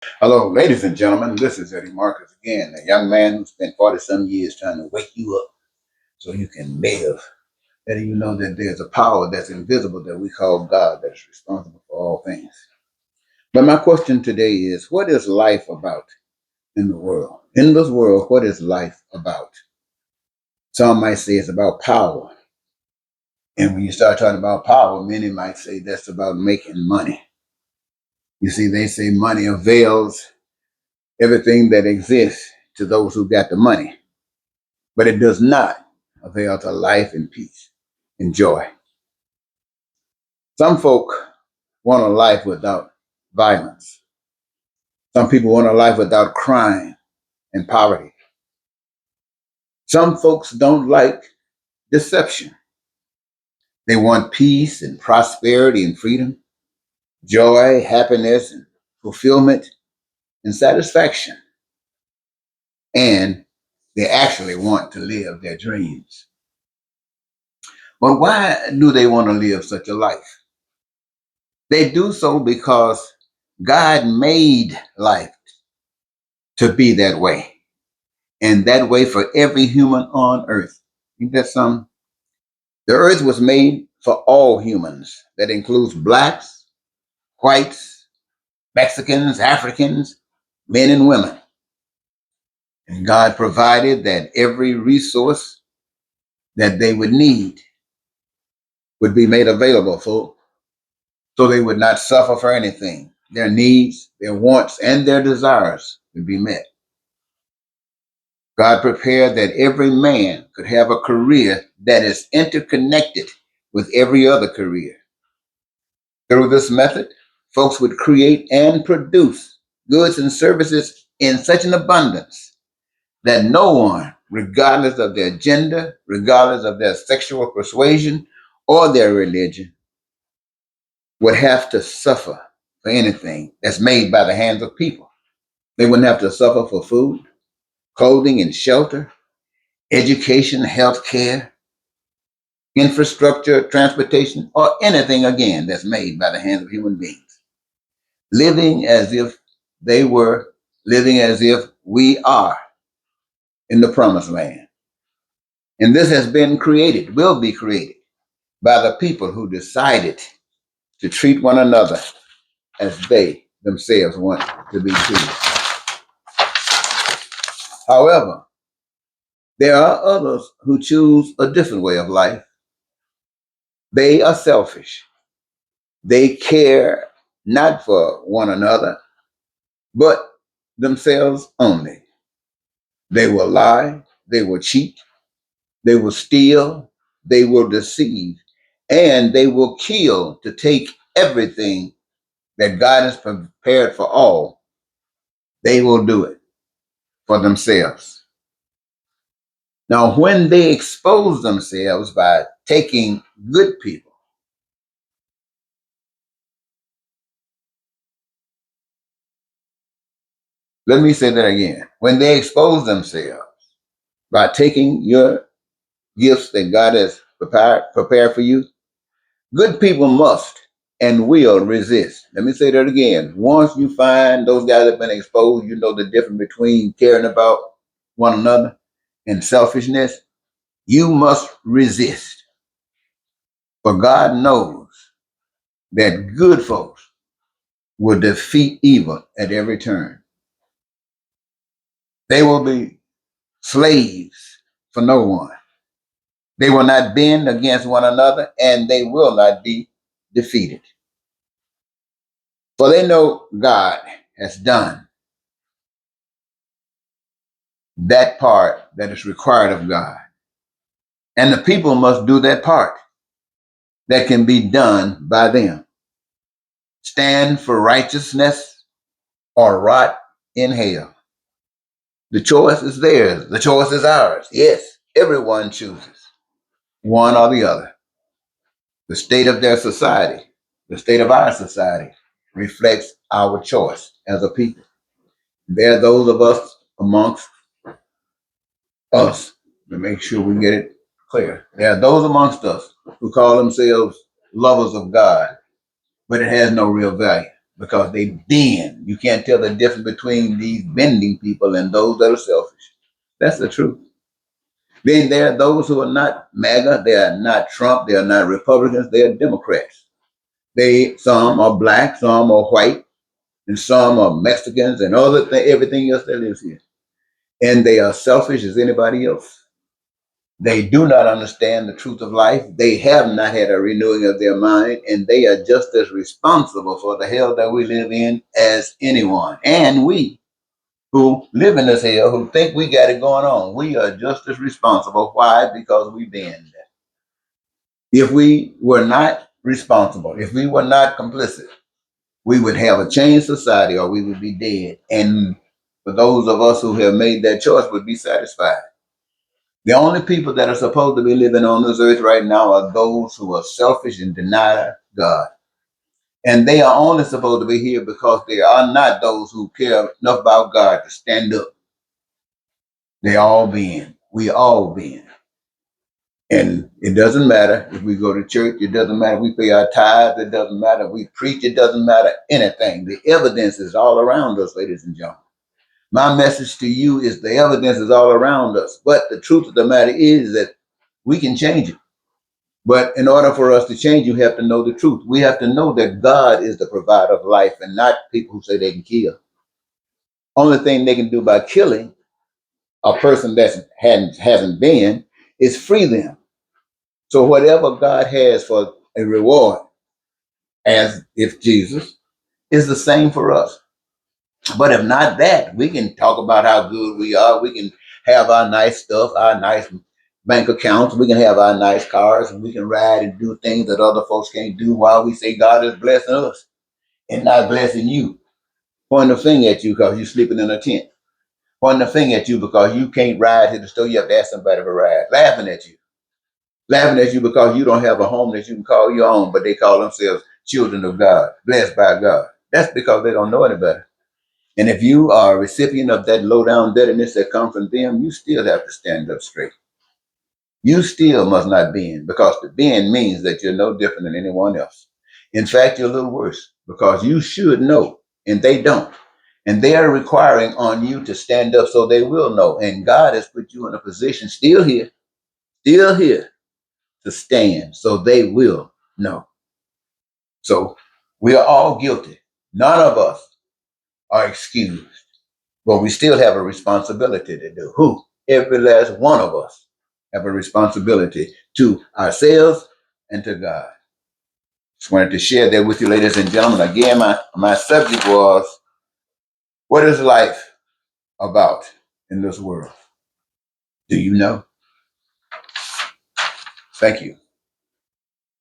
Hello, ladies and gentlemen. This is Eddie Marcus again, a young man who spent 40 some years trying to wake you up so you can live. Letting you know that there's a power that's invisible that we call God that is responsible for all things. But my question today is, what is life about in the world? In this world, what is life about? Some might say it's about power. And when you start talking about power, many might say that's about making money. You see, they say money avails everything that exists to those who got the money, but it does not avail to life and peace and joy. Some folk want a life without violence. Some people want a life without crime and poverty. Some folks don't like deception. They want peace and prosperity and freedom, joy, happiness, and fulfillment and satisfaction. And they actually want to live their dreams. But why do they want to live such a life? They do so because God made life to be that way, and that way for every human on earth. Think that something? The earth was made for all humans. That includes blacks, whites, Mexicans, Africans, men and women. And God provided that every resource that they would need would be made available for, so they would not suffer for anything. Their needs, their wants, and their desires would be met. God prepared that every man could have a career that is interconnected with every other career. Through this method, folks would create and produce goods and services in such an abundance that no one, regardless of their gender, regardless of their sexual persuasion or their religion, would have to suffer for anything that's made by the hands of people. They wouldn't have to suffer for food, clothing, and shelter, education, health care, infrastructure, transportation, or anything again that's made by the hands of human beings. Living as if they were living as if we are in the promised land. And this has been created, will be created by the people who decided to treat one another as they themselves want to be treated. However, there are others who choose a different way of life. They are selfish. They care not for one another, but themselves only. They will lie, they will cheat, they will steal, they will deceive, and they will kill to take everything that God has prepared for all. They will do it for themselves. Now, when they expose themselves by taking good people, let me say that again. When they expose themselves by taking your gifts that God has prepared for you, good people must and will resist. Let me say that again. Once you find those guys that have been exposed, you know the difference between caring about one another and selfishness. You must resist. For God knows that good folks will defeat evil at every turn. They will be slaves for no one. They will not bend against one another, and they will not be defeated. For they know God has done that part that is required of God. And the people must do that part that can be done by them. Stand for righteousness or rot in hell. The choice is theirs. The choice is ours. Yes, everyone chooses one or the other. The state of their society, the state of our society, reflects our choice as a people. There are those of us amongst us, to make sure we get it clear. There are those amongst us who call themselves lovers of God, but it has no real value. because they bend. You can't tell the difference between these bending people and those that are selfish. That's the truth. Then there are those who are not MAGA, they are not Trump, they are not Republicans, they are Democrats. Some are black, some are white, and some are Mexicans and everything else that lives here. And they are selfish as anybody else. They do not understand the truth of life. They have not had a renewing of their mind, and they are just as responsible for the hell that we live in as anyone. And we who live in this hell, who think we got it going on, we are just as responsible. Why? Because we bend. If we were not responsible, if we were not complicit, we would have a changed society or we would be dead. And for those of us who have made that choice would be satisfied. The only people that are supposed to be living on this earth right now are those who are selfish and deny God. And they are only supposed to be here because they are not those who care enough about God to stand up. They all been. We all been. And it doesn't matter if we go to church. It doesn't matter if we pay our tithes. It doesn't matter if we preach. It doesn't matter anything. The evidence is all around us, ladies and gentlemen. My message to you is the evidence is all around us. But the truth of the matter is that we can change it. But in order for us to change, you have to know the truth. We have to know that God is the provider of life and not people who say they can kill. Only thing they can do by killing a person that hasn't been is free them. So whatever God has for a reward, as if Jesus, is the same for us. But if not that, we can talk about how good we are. We can have our nice stuff, our nice bank accounts. We can have our nice cars, and we can ride and do things that other folks can't do while we say God is blessing us and not blessing you. Pointing a finger at you because you're sleeping in a tent. Pointing a finger at you because you can't ride to the store. You have to ask somebody for a ride. Laughing at you. Laughing at you because you don't have a home that you can call your own, but they call themselves children of God, blessed by God. That's because they don't know any better. And if you are a recipient of that low down bitterness that comes from them, you still have to stand up straight. You still must not bend because to bend means that you're no different than anyone else. In fact, you're a little worse because you should know and they don't. And they are requiring on you to stand up so they will know. And God has put you in a position still here to stand so they will know. So we are all guilty. None of us are excused. But we still have a responsibility to do. Who? Every last one of us have a responsibility to ourselves and to God. Just wanted to share that with you, ladies and gentlemen. Again, my subject was, what is life about in this world? Do you know? Thank you.